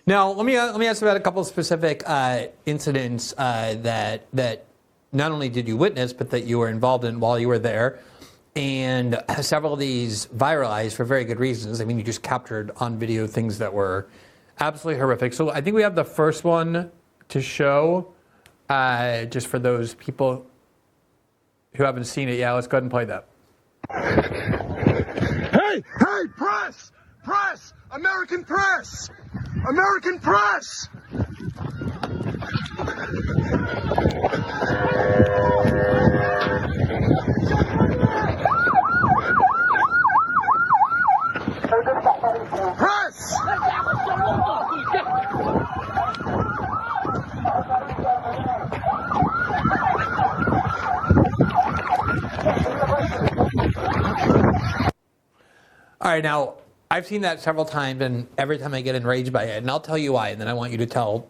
Now, let me ask about a couple of specific incidents that not only did you witness, but that you were involved in while you were there. And several of these viralized for very good reasons. I mean, you just captured on video things that were absolutely horrific. So I think we have the first one to show, just for those people who haven't seen it. Yeah, let's go ahead and play that. Hey, press! Press! American press! American press! Press! All right, now, I've seen that several times, and every time I get enraged by it, and I'll tell you why, and then I want you to tell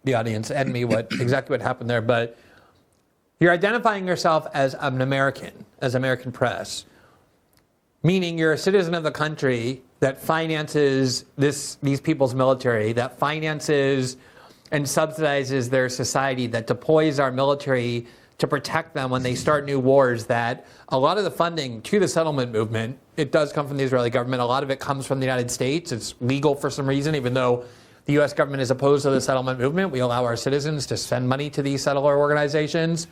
the audience and me exactly what happened there. But you're identifying yourself as an American, as American press, meaning you're a citizen of the country that finances these people's military, that finances and subsidizes their society, that deploys our military to protect them when they start new wars, that a lot of the funding to the settlement movement, it does come from the Israeli government. A lot of it comes from the United States. It's legal for some reason, even though the U.S. government is opposed to the settlement movement. We allow our citizens to send money to these settler organizations.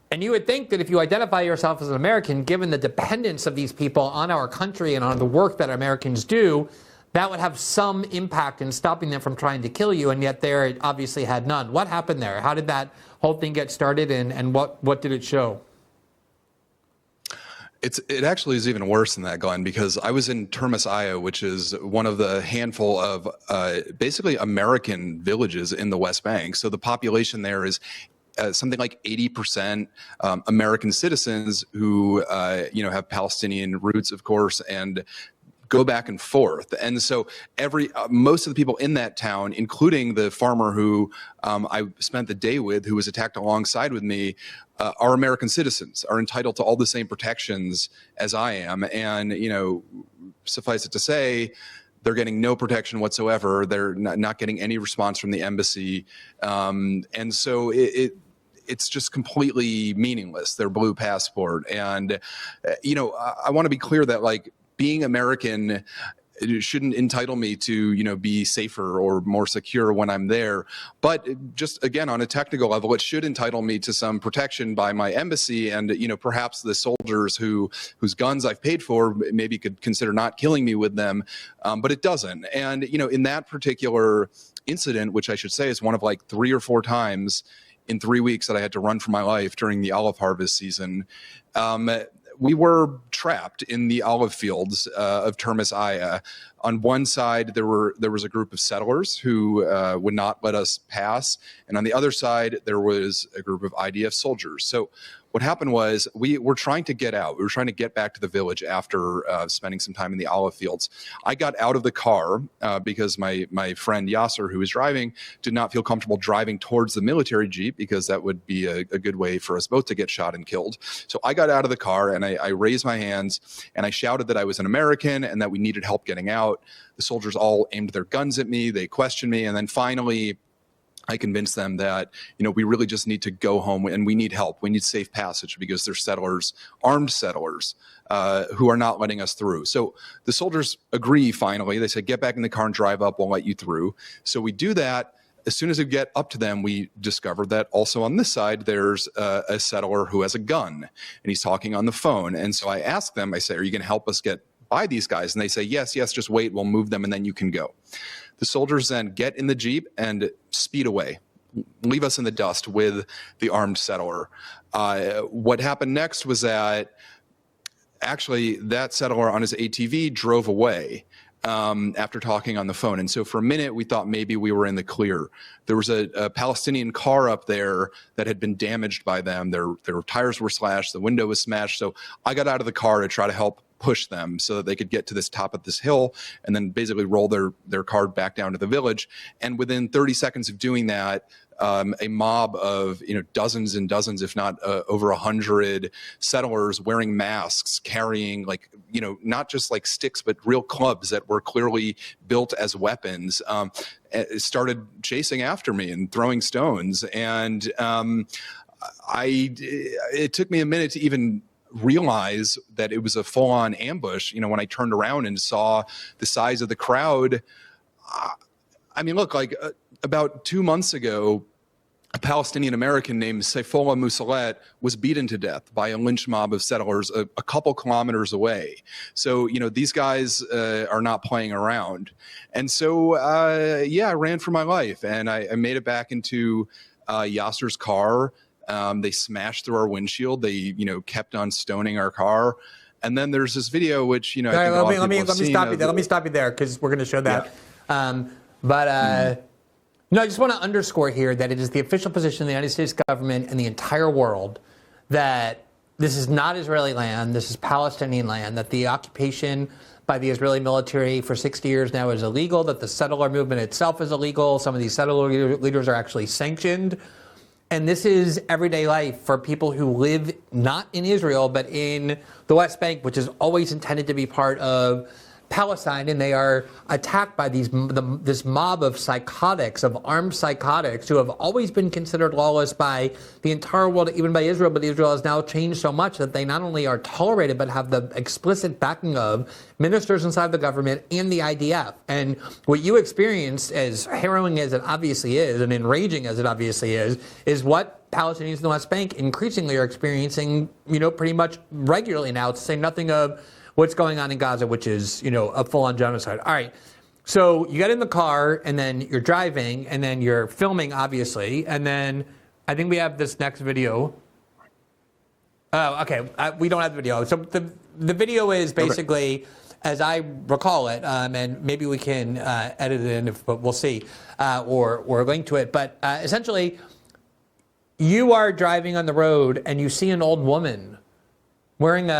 And you would think that if you identify yourself as an American, given the dependence of these people on our country and on the work that Americans do, that would have some impact in stopping them from trying to kill you, and yet there it obviously had none. What happened there? How did that whole thing get started, and what did it show? It actually is even worse than that, Glenn, because I was in Termis, Iowa, which is one of the handful of basically American villages in the West Bank. So the population there is something like 80% American citizens who have Palestinian roots, of course, and go back and forth. And so most of the people in that town, including the farmer who I spent the day with, who was attacked alongside with me, are American citizens, are entitled to all the same protections as I am. And, suffice it to say, they're getting no protection whatsoever. They're not getting any response from the embassy. And so it's just completely meaningless, their blue passport. And, I want to be clear that, being American shouldn't entitle me to, be safer or more secure when I'm there. But just again, on a technical level, it should entitle me to some protection by my embassy, and, perhaps the soldiers whose guns I've paid for maybe could consider not killing me with them. But it doesn't. And, in that particular incident, which I should say is one of 3 or 4 times in 3 weeks that I had to run for my life during the olive harvest season, we were trapped in the olive fields of Termis, Iowa. On one side, there was a group of settlers who would not let us pass, and on the other side, there was a group of IDF soldiers. So what happened was we were trying to get out. We were trying to get back to the village after spending some time in the olive fields. I got out of the car because my friend Yasser, who was driving, did not feel comfortable driving towards the military jeep because that would be a good way for us both to get shot and killed. So I got out of the car and I raised my hands and I shouted that I was an American and that we needed help getting out. The soldiers all aimed their guns at me. They questioned me. And then finally, I convinced them that, we really just need to go home and we need help. We need safe passage because there's settlers, armed settlers, who are not letting us through. So the soldiers agree finally. They said, get back in the car and drive up. We'll let you through. So we do that. As soon as we get up to them, we discovered that also on this side, there's a settler who has a gun and he's talking on the phone. And so I asked them, I say, are you going to help us get by these guys? And they say, yes, just wait. We'll move them and then you can go. The soldiers then get in the Jeep and speed away, leave us in the dust with the armed settler. What happened next was that actually that settler on his ATV drove away after talking on the phone. And so for a minute, we thought maybe we were in the clear. There was a Palestinian car up there that had been damaged by them. Their tires were slashed. The window was smashed. So I got out of the car to try to help push them so that they could get to this top of this hill and then basically roll their car back down to the village. And within 30 seconds of doing that, a mob of dozens and dozens, if not over 100 settlers wearing masks, carrying not just like sticks but real clubs that were clearly built as weapons. Started chasing after me and throwing stones, and it took me a minute to even realize that it was a full-on ambush. When I turned around and saw the size of the crowd, look, about 2 months ago, a Palestinian American named Saifullah Musalet was beaten to death by a lynch mob of settlers a couple kilometers away. So, these guys are not playing around. And so, I ran for my life, and I made it back into Yasser's car. They smashed through our windshield. They, kept on stoning our car. And then there's this video, which, I think let me stop you there. Let me stop you there, because we're going to show that. Yeah. No, I just want to underscore here that it is the official position of the United States government and the entire world that this is not Israeli land, this is Palestinian land, that the occupation by the Israeli military for 60 years now is illegal, that the settler movement itself is illegal. Some of these settler leaders are actually sanctioned. And this is everyday life for people who live not in Israel, but in the West Bank, which is always intended to be part of Palestine, and they are attacked by this mob of psychotics, of armed psychotics, who have always been considered lawless by the entire world, even by Israel. But Israel has now changed so much that they not only are tolerated, but have the explicit backing of ministers inside the government and the IDF. And what you experienced, as harrowing as it obviously is, and enraging as it obviously is what Palestinians in the West Bank increasingly are experiencing, pretty much regularly now, to say nothing of what's going on in Gaza, which is, a full-on genocide. All right. So you get in the car, and then you're driving, and then you're filming, obviously. And then I think we have this next video. Oh, okay. We don't have the video. So the video is basically, as I recall it, and maybe we can edit it in, but we'll see, or link to it. But essentially, you are driving on the road, and you see an old woman wearing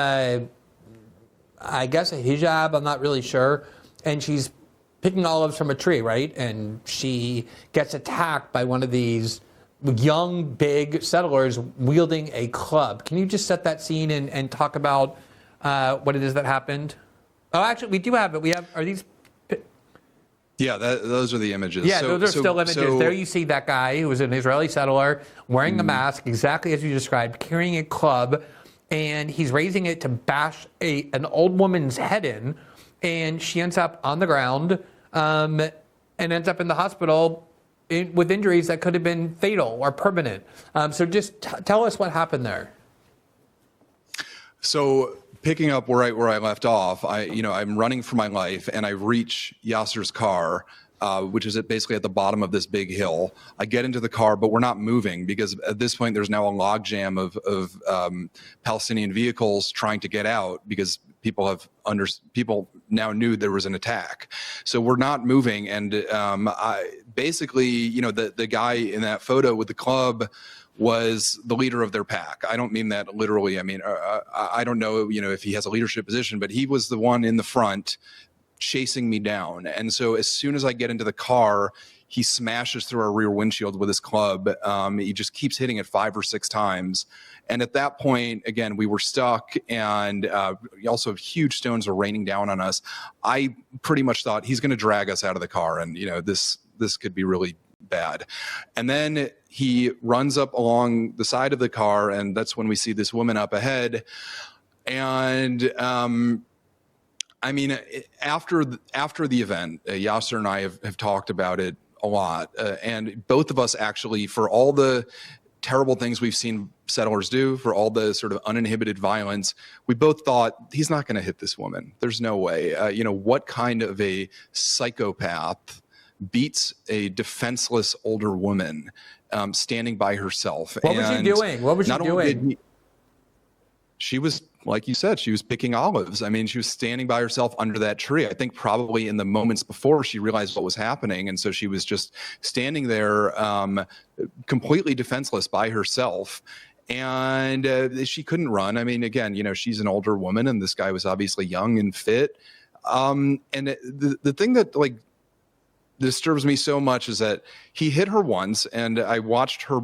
I guess a hijab, I'm not really sure. And she's picking olives from a tree, right? And she gets attacked by one of these young, big settlers wielding a club. Can you just set that scene and talk about what it is that happened? Oh, actually, we do have it. Are these? Yeah, those are the images. Yeah, those are still images. There you see that guy who was an Israeli settler wearing a mask, exactly as you described, carrying a club. And he's raising it to bash an old woman's head in, and she ends up on the ground and ends up in the hospital with injuries that could have been fatal or permanent. So just tell us what happened there. So picking up where I left off, I'm running for my life, and I reach Yasser's car, which is basically at the bottom of this big hill. I get into the car, but we're not moving because at this point there's now a logjam of Palestinian vehicles trying to get out because people now knew there was an attack. So we're not moving, and the guy in that photo with the club was the leader of their pack. I don't mean that literally. I mean, I don't know, if he has a leadership position, but he was the one in the front chasing me down. And so as soon as I get into the car, he smashes through our rear windshield with his club. He just keeps hitting it 5 or 6 times. And at that point, again, we were stuck, and also huge stones were raining down on us. I pretty much thought he's going to drag us out of the car, and this could be really bad. And then he runs up along the side of the car, and that's when we see this woman up ahead. And after the event, Yasser and I have talked about it a lot, and both of us actually, for all the terrible things we've seen settlers do, for all the sort of uninhibited violence, we both thought he's not going to hit this woman. There's no way. What kind of a psychopath beats a defenseless older woman standing by herself? What was she doing? What was she doing? She was, like you said, she was picking olives. I mean, she was standing by herself under that tree. I think probably in the moments before she realized what was happening. And so she was just standing there completely defenseless by herself. And she couldn't run. I mean, again, she's an older woman, and this guy was obviously young and fit. And the thing that disturbs me so much is that he hit her once, and I watched her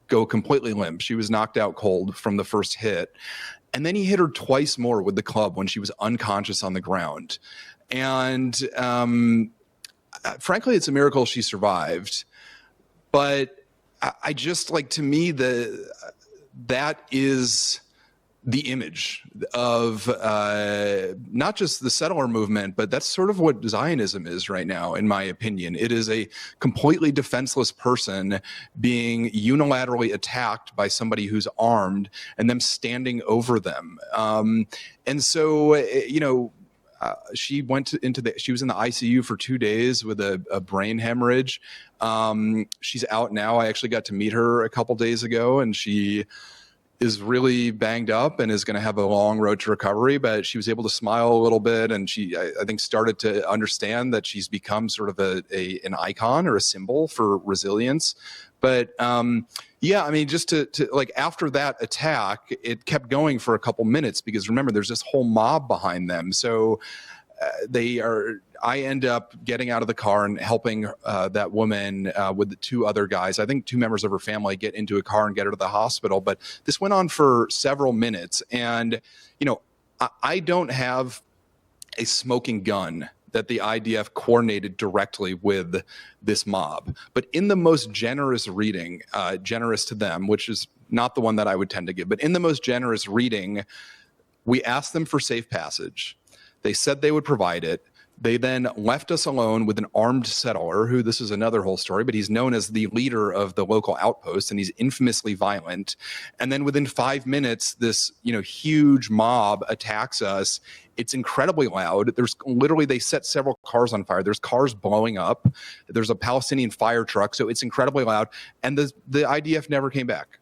go completely limp. She was knocked out cold from the first hit. And then he hit her twice more with the club when she was unconscious on the ground. And frankly, it's a miracle she survived. But I just, like, to me, that is the image of not just the settler movement, but that's sort of what Zionism is right now, in my opinion. It is a completely defenseless person being unilaterally attacked by somebody who's armed and them standing over them. And so, she went she was in the ICU for 2 days with a brain hemorrhage. She's out now. I actually got to meet her a couple days ago, and she is really banged up and is going to have a long road to recovery, but she was able to smile a little bit. And she, I think, started to understand that she's become sort of an icon or a symbol for resilience. But yeah, I mean, just to like, after that attack, it kept going for a couple minutes, because remember, there's this whole mob behind them. So I end up getting out of the car and helping that woman with the 2 other guys. I think 2 members of her family get into a car and get her to the hospital. But this went on for several minutes. And, I don't have a smoking gun that the IDF coordinated directly with this mob. But in the most generous reading, generous to them, which is not the one that I would tend to give, but in the most generous reading, we asked them for safe passage. They said they would provide it. They then left us alone with an armed settler, who, this is another whole story, but he's known as the leader of the local outpost, and he's infamously violent. And then within 5 minutes, this, huge mob attacks us. It's incredibly loud. There's literally, they set several cars on fire. There's cars blowing up. There's a Palestinian fire truck. So it's incredibly loud. And the IDF never came back.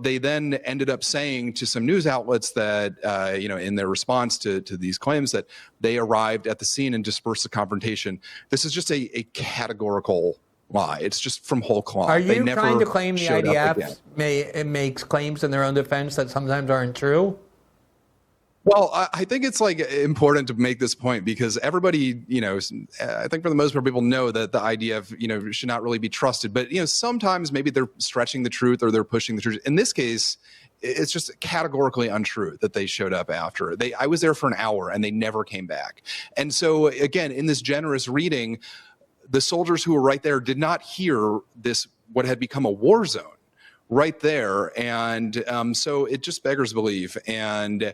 They then ended up saying to some news outlets that, in their response to these claims, that they arrived at the scene and dispersed the confrontation. This is just a categorical lie. It's just from whole cloth. Are you trying to claim the IDF makes claims in their own defense that sometimes aren't true? Well, I think it's important to make this point, because everybody, I think for the most part, people know that the IDF, should not really be trusted. But, sometimes maybe they're stretching the truth or they're pushing the truth. In this case, it's just categorically untrue that they showed up after. I was there for an hour and they never came back. And so, again, in this generous reading, the soldiers who were right there did not hear this, what had become a war zone right there. And so it just beggars belief. And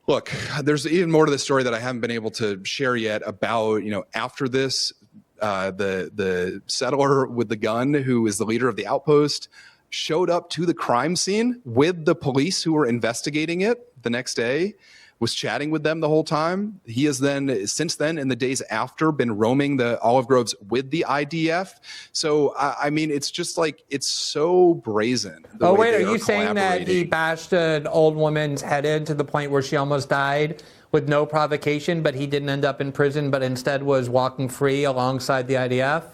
look, there's even more to the story that I haven't been able to share yet about, after this, the settler with the gun, who is the leader of the outpost, showed up to the crime scene with the police who were investigating it the next day, was chatting with them the whole time. He has then, since then, in the days after, been roaming the olive groves with the IDF. So, I mean, it's just it's so brazen. Oh, wait, are you saying that he bashed an old woman's head in to the point where she almost died with no provocation, but he didn't end up in prison, but instead was walking free alongside the IDF?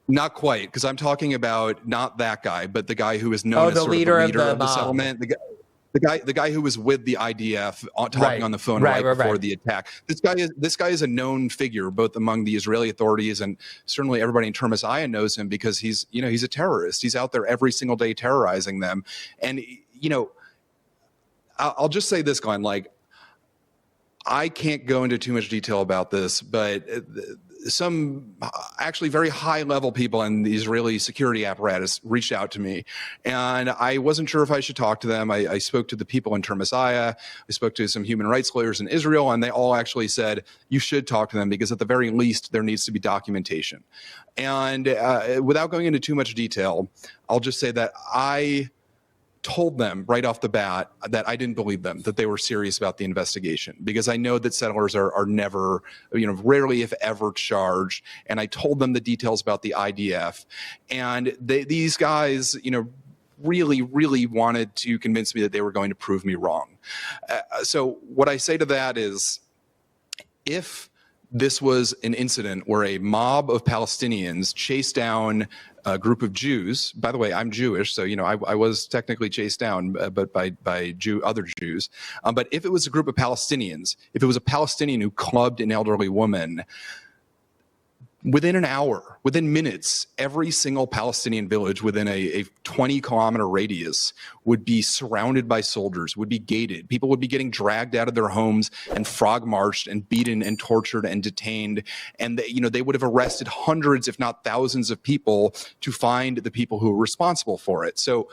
Not quite, because I'm talking about not that guy, but the guy who is known as the sort leader of of the settlement. The guy who was with the IDF talking on the phone right before the attack. This guy is a known figure both among the Israeli authorities, and certainly everybody in Termasaya knows him, because he's a terrorist. He's out there every single day terrorizing them. And I'll just say this, Glenn. I can't go into too much detail about this, but some actually very high-level people in the Israeli security apparatus reached out to me, and I wasn't sure if I should talk to them. I spoke to the people in Termasaya. I spoke to some human rights lawyers in Israel, and they all actually said, you should talk to them, because at the very least, there needs to be documentation. And without going into too much detail, I'll just say that I told them right off the bat that I didn't believe them, that they were serious about the investigation, because I know that settlers are never, rarely if ever charged. And I told them the details about the IDF, and these guys, really, really wanted to convince me that they were going to prove me wrong. So what I say to that is, if this was an incident where a mob of Palestinians chased down a group of Jews. By the way, I'm Jewish, so I was technically chased down, but by other Jews. But if it was a group of Palestinians, if it was a Palestinian who clubbed an elderly woman, within an hour, within minutes, every single Palestinian village within a 20-kilometer radius would be surrounded by soldiers, would be gated. People would be getting dragged out of their homes and frog marched and beaten and tortured and detained. And they would have arrested hundreds, if not thousands, of people to find the people who were responsible for it. So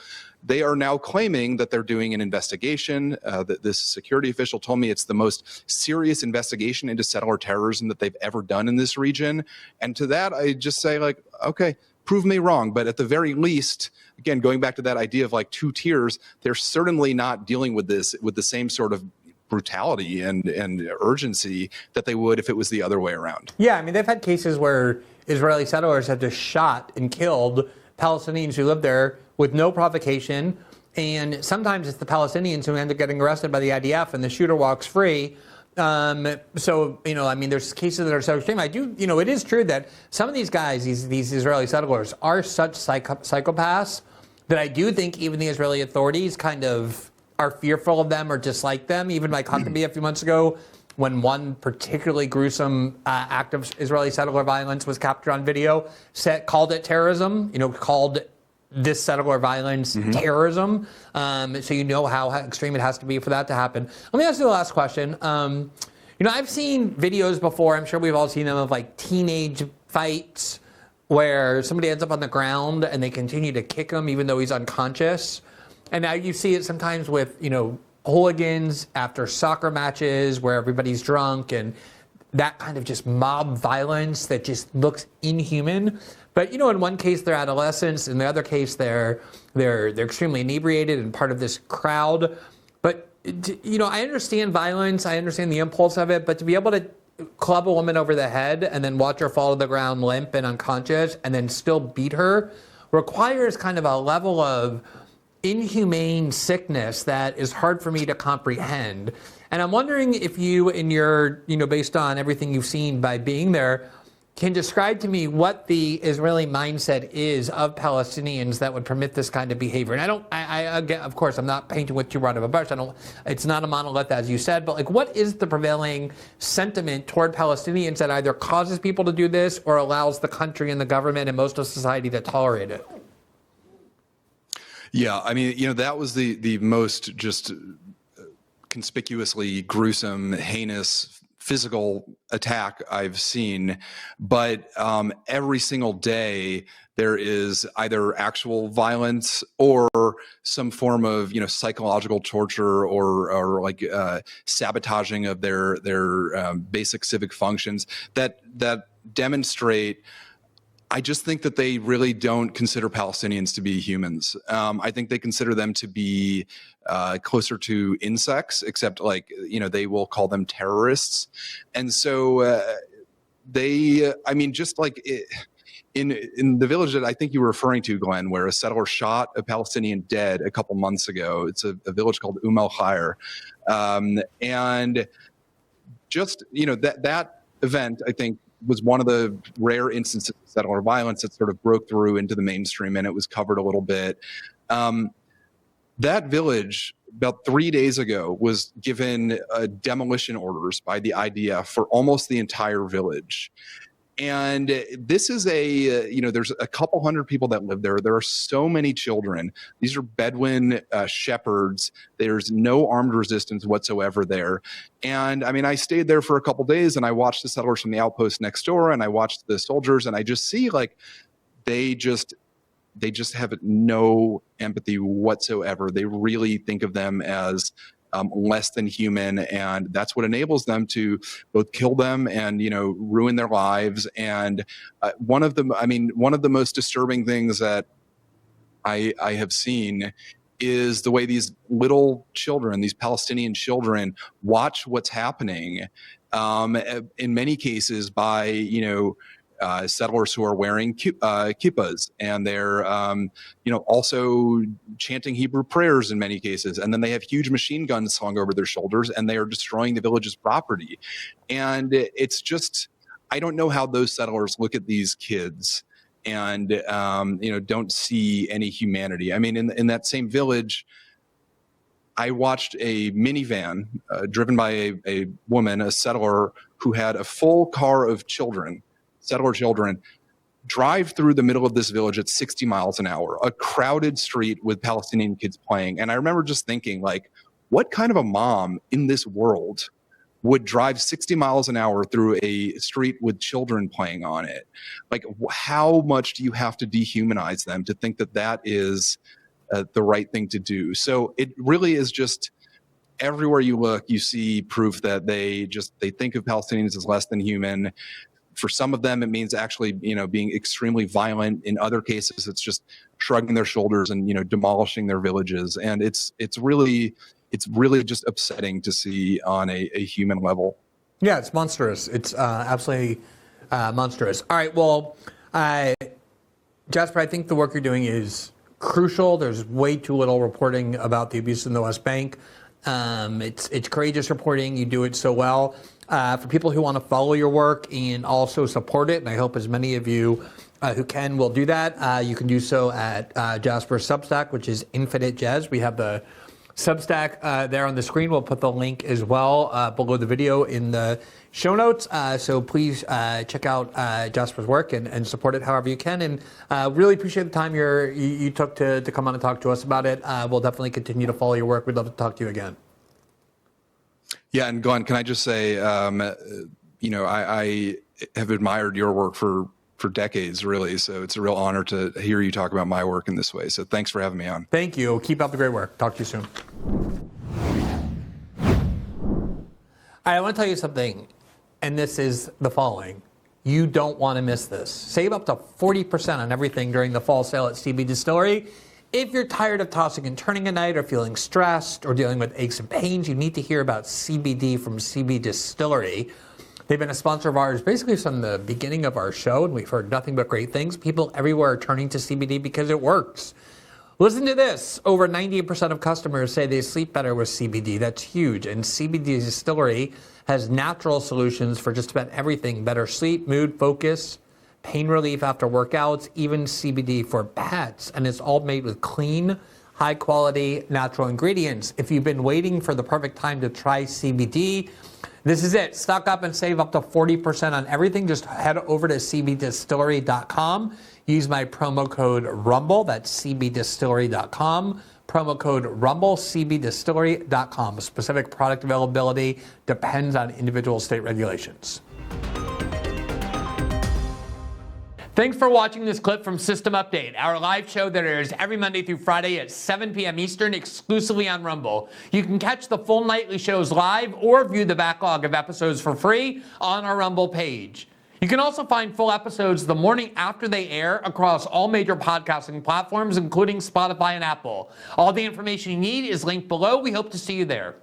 they are now claiming that they're doing an investigation. That this security official told me it's the most serious investigation into settler terrorism that they've ever done in this region. And to that, I just say, like, okay, prove me wrong. But at the very least, again, going back to that idea of like two tiers, they're certainly not dealing with this with the same sort of brutality and urgency that they would if it was the other way around. Yeah, I mean, they've had cases where Israeli settlers have just shot and killed Palestinians who live there with no provocation, and sometimes it's the Palestinians who end up getting arrested by the IDF and the shooter walks free. So, I mean, there's cases that are so extreme. It is true that some of these guys, these Israeli settlers, are such psychopaths that I do think even the Israeli authorities kind of are fearful of them or dislike them. Even Mike Huckabee a few months ago, when one particularly gruesome act of Israeli settler violence was captured on video, called it terrorism, called this settler violence terrorism. So you know how extreme it has to be for that to happen. Let me ask you the last question. I've seen videos before, I'm sure we've all seen them, of like teenage fights where somebody ends up on the ground and they continue to kick him even though he's unconscious. And now you see it sometimes with, hooligans after soccer matches where everybody's drunk, and that kind of just mob violence that just looks inhuman. But in one case they're adolescents, in the other case they're extremely inebriated and part of this crowd. But I understand violence, I understand the impulse of it, but to be able to club a woman over the head and then watch her fall to the ground limp and unconscious and then still beat her requires kind of a level of inhumane sickness that is hard for me to comprehend. And I'm wondering if you, in your, based on everything you've seen by being there, can describe to me what the Israeli mindset is of Palestinians that would permit this kind of behavior. And again, of course, I'm not painting with too broad of a brush. It's not a monolith, as you said, but like, what is the prevailing sentiment toward Palestinians that either causes people to do this or allows the country and the government and most of society to tolerate it? Yeah, I mean, that was the most just conspicuously gruesome, heinous physical attack I've seen. But every single day there is either actual violence or some form of psychological torture or like sabotaging of their basic civic functions that demonstrate. I just think that they really don't consider Palestinians to be humans. I think they consider them to be closer to insects, except they will call them terrorists. And so just like in the village that I think you were referring to, Glenn, where a settler shot a Palestinian dead a couple months ago. It's a village called El Khair. And just, that event, I think, was one of the rare instances of settler violence that sort of broke through into the mainstream, and it was covered a little bit. That village, about 3 days ago, was given demolition orders by the IDF for almost the entire village. And this is there's a couple hundred people that live there. There are so many children. These are Bedouin shepherds. There's no armed resistance whatsoever there. And I mean, I stayed there for a couple days and I watched the settlers from the outpost next door and I watched the soldiers, and I just see they just have no empathy whatsoever. They really think of them as less than human, and that's what enables them to both kill them and ruin their lives. And one of the most disturbing things that I have seen is the way these little children, these Palestinian children, watch what's happening. In many cases, by settlers who are wearing kippahs, and they're also chanting Hebrew prayers in many cases, and then they have huge machine guns slung over their shoulders, and they are destroying the village's property. And it's just, I don't know how those settlers look at these kids and don't see any humanity. I mean, in that same village, I watched a minivan driven by a woman, a settler, who had a full car of children settler children, drive through the middle of this village at 60 miles an hour, a crowded street with Palestinian kids playing. And I remember just thinking, like, what kind of a mom in this world would drive 60 miles an hour through a street with children playing on it? Like, how much do you have to dehumanize them to think that that is the right thing to do? So it really is just, everywhere you look, you see proof that they think of Palestinians as less than human. For some of them, it means actually, being extremely violent. In other cases, it's just shrugging their shoulders and, demolishing their villages. And it's really just upsetting to see on a human level. Yeah, it's monstrous. It's absolutely monstrous. All right, well, Jasper, I think the work you're doing is crucial. There's way too little reporting about the abuse in the West Bank. It's courageous reporting. You do it so well. For people who want to follow your work and also support it, and I hope as many of you who can will do that, you can do so at Jasper's Substack, which is Infinite Jez. We have the Substack there on the screen. We'll put the link as well below the video in the show notes. So please check out Jasper's work and support it however you can. And really appreciate the time you took to come on and talk to us about it. We'll definitely continue to follow your work. We'd love to talk to you again. Yeah, and Glenn, can I just say, I have admired your work for decades, really. So it's a real honor to hear you talk about my work in this way. So thanks for having me on. Thank you. Keep up the great work. Talk to you soon. I want to tell you something, and this is the following. You don't want to miss this. Save up to 40% on everything during the fall sale at CB Distillery. If you're tired of tossing and turning at night or feeling stressed or dealing with aches and pains, you need to hear about CBD from CB Distillery. They've been a sponsor of ours basically from the beginning of our show, and we've heard nothing but great things. People everywhere are turning to CBD because it works. Listen to this. Over 98% of customers say they sleep better with CBD. That's huge. And CBD Distillery has natural solutions for just about everything. Better sleep, mood, focus, pain relief after workouts, even CBD for pets. And it's all made with clean, high quality, natural ingredients. If you've been waiting for the perfect time to try CBD, this is it. Stock up and save up to 40% on everything. Just head over to cbdistillery.com. Use my promo code RUMBLE. That's cbdistillery.com. Promo code RUMBLE, cbdistillery.com. Specific product availability depends on individual state regulations. Thanks for watching this clip from System Update, our live show that airs every Monday through Friday at 7 p.m. Eastern, exclusively on Rumble. You can catch the full nightly shows live or view the backlog of episodes for free on our Rumble page. You can also find full episodes the morning after they air across all major podcasting platforms, including Spotify and Apple. All the information you need is linked below. We hope to see you there.